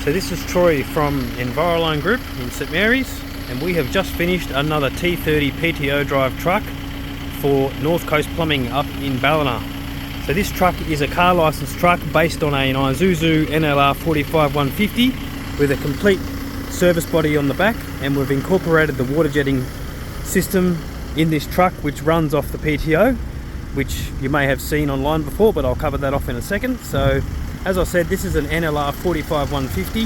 So this is Troy from Enviroline Group in St Mary's, and we have just finished another T30 PTO drive truck for North Coast Plumbing up in Ballina. So this truck is a car licensed truck based on an Isuzu NLR 45150 with a complete service body on the back, and we've incorporated the water jetting system in this truck, which runs off the PTO, which you may have seen online before, but I'll cover that off in a second. So as I said, this is an NLR 45150.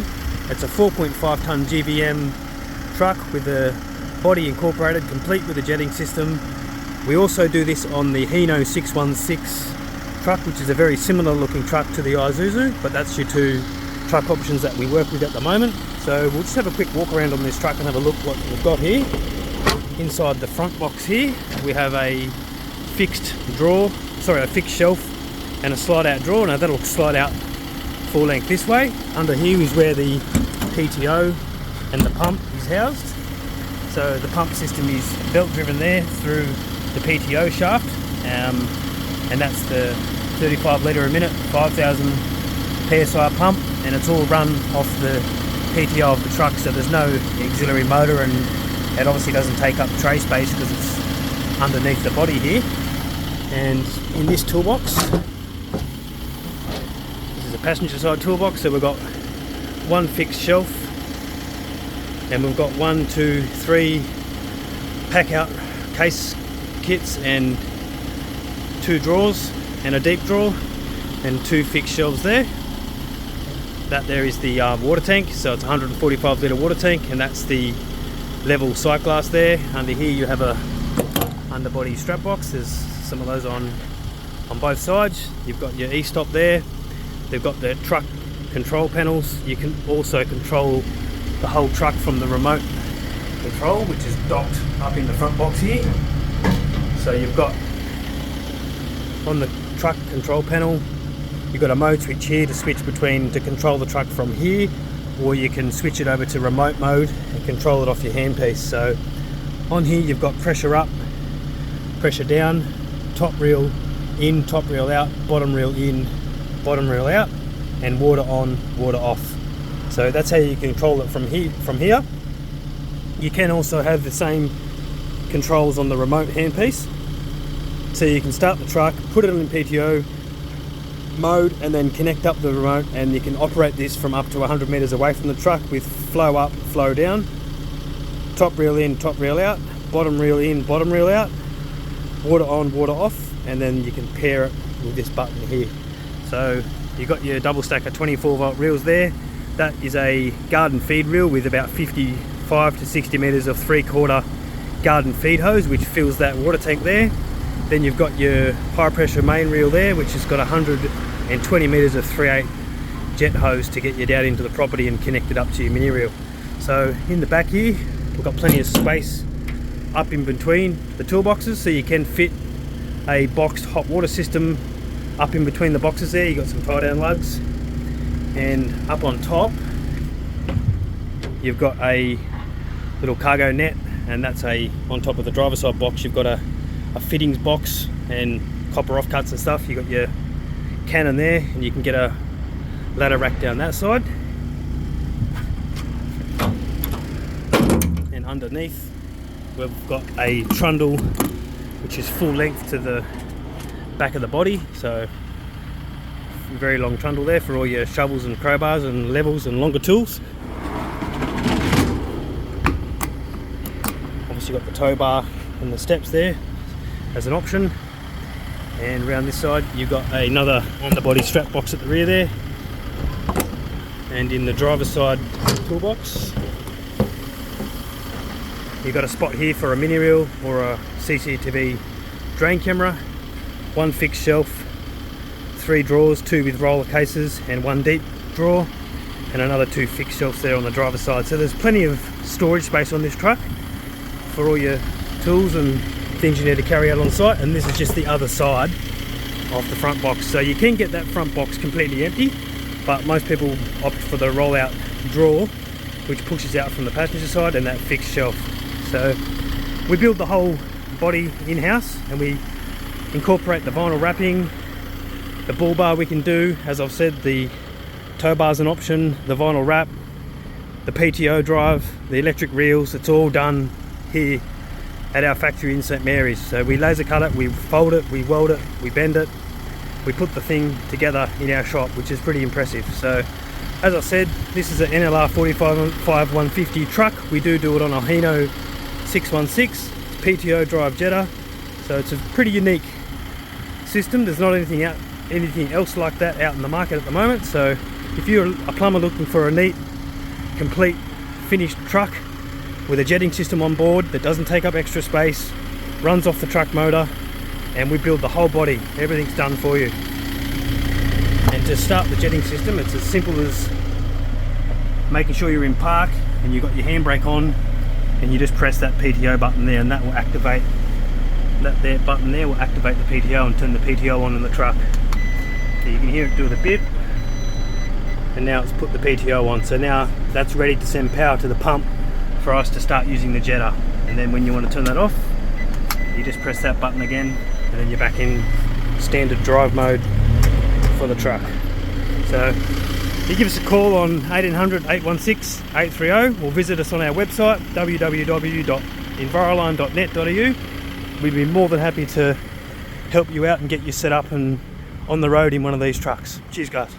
It's a 4.5 ton GVM truck with the body incorporated, complete with a jetting system. We also do this on the Hino 616 truck, which is a very similar looking truck to the Isuzu, but that's your two truck options that we work with at the moment. So we'll just have a quick walk around on this truck and have a look what we've got here. Inside the front box here, we have a fixed shelf and a slide out drawer. Now that'll slide out full length this way. Under here is where the PTO and the pump is housed. So the pump system is belt driven there through the PTO shaft, and that's the 35 litre a minute, 5,000 PSI pump, and it's all run off the PTO of the truck, so there's no auxiliary motor, and it obviously doesn't take up tray space because it's underneath the body here. And in this toolbox, this is a passenger side toolbox, so we've got one fixed shelf, and we've got 1, 2, 3 pack out case kits and 2 drawers and a deep drawer and 2 fixed shelves there. That there is the water tank, so it's a 145 litre water tank, and that's the level sight glass there. Under here you have a underbody strap box. There's some of those on both sides. You've got your e-stop there. They've got the truck control panels. You can also control the whole truck from the remote control, which is docked up in the front box here. So you've got on the truck control panel, you've got a mode switch here to switch between to control the truck from here, or you can switch it over to remote mode and control it off your handpiece. So on here you've got pressure up, pressure down, top reel in, top reel out, bottom reel in, bottom reel out, and water on, water off. So that's how you control it from here. You can also have the same controls on the remote handpiece. So you can start the truck, put it in PTO mode, and then connect up the remote, and you can operate this from up to 100 meters away from the truck with flow up, flow down, top reel in, top reel out, bottom reel in, bottom reel out, water on, water off, and then you can pair it with this button here. So you've got your double stacker 24 volt reels there. That is a garden feed reel with about 55 to 60 meters of 3/4 garden feed hose, which fills that water tank there. Then you've got your high pressure main reel there, which has got 120 meters of 3/8 jet hose to get you down into the property and connect it up to your mini reel. So in the back here, we've got plenty of space up in between the toolboxes, so you can fit a boxed hot water system up in between the boxes there. You've got some tie down lugs, and up on top you've got a little cargo net, and that's on top of the driver's side box. You've got a fittings box and copper offcuts and stuff. You've got your cannon there, and you can get a ladder rack down that side. And underneath we've got a trundle which is full length to the back of the body, so very long trundle there for all your shovels and crowbars and levels and longer tools. Obviously got the tow bar and the steps there as an option, and around this side you've got another underbody strap box at the rear there, and in the driver's side toolbox you've got a spot here for a mini reel or a CCTV drain camera, one fixed shelf, 3 drawers, 2 with roller cases and 1 deep drawer, and another 2 fixed shelves there on the driver's side. So there's plenty of storage space on this truck for all your tools and things you need to carry out on site. And this is just the other side of the front box, so you can get that front box completely empty, but most people opt for the roll out drawer which pushes out from the passenger side, and that fixed shelf. So we build the whole body in-house, and we incorporate the vinyl wrapping, the bull bar we can do, as I've said, the tow bar's an option, the vinyl wrap, the PTO drive, the electric reels, it's all done here at our factory in St Mary's. So we laser cut it, we fold it, we weld it, we bend it, we put the thing together in our shop, which is pretty impressive. So as I said, this is an NLR 45 150 truck. We do it on a Hino 616, it's PTO drive Jetta, so it's a pretty unique system. There's not anything else like that out in the market at the moment. So if you're a plumber looking for a neat, complete, finished truck with a jetting system on board that doesn't take up extra space, runs off the truck motor, and we build the whole body, everything's done for you. And to start the jetting system, it's as simple as making sure you're in park and you've got your handbrake on, and you just press that PTO button there, and that will activate, that there button there will activate the PTO and turn the PTO on in the truck. So you can hear it do the bip, and now it's put the PTO on. So now that's ready to send power to the pump for us to start using the Jetta. And then when you want to turn that off, you just press that button again, and then you're back in standard drive mode for the truck. So you give us a call on 1800 816 830, or visit us on our website www.enviroline.net.au. We'd be more than happy to help you out and get you set up and on the road in one of these trucks. Cheers guys.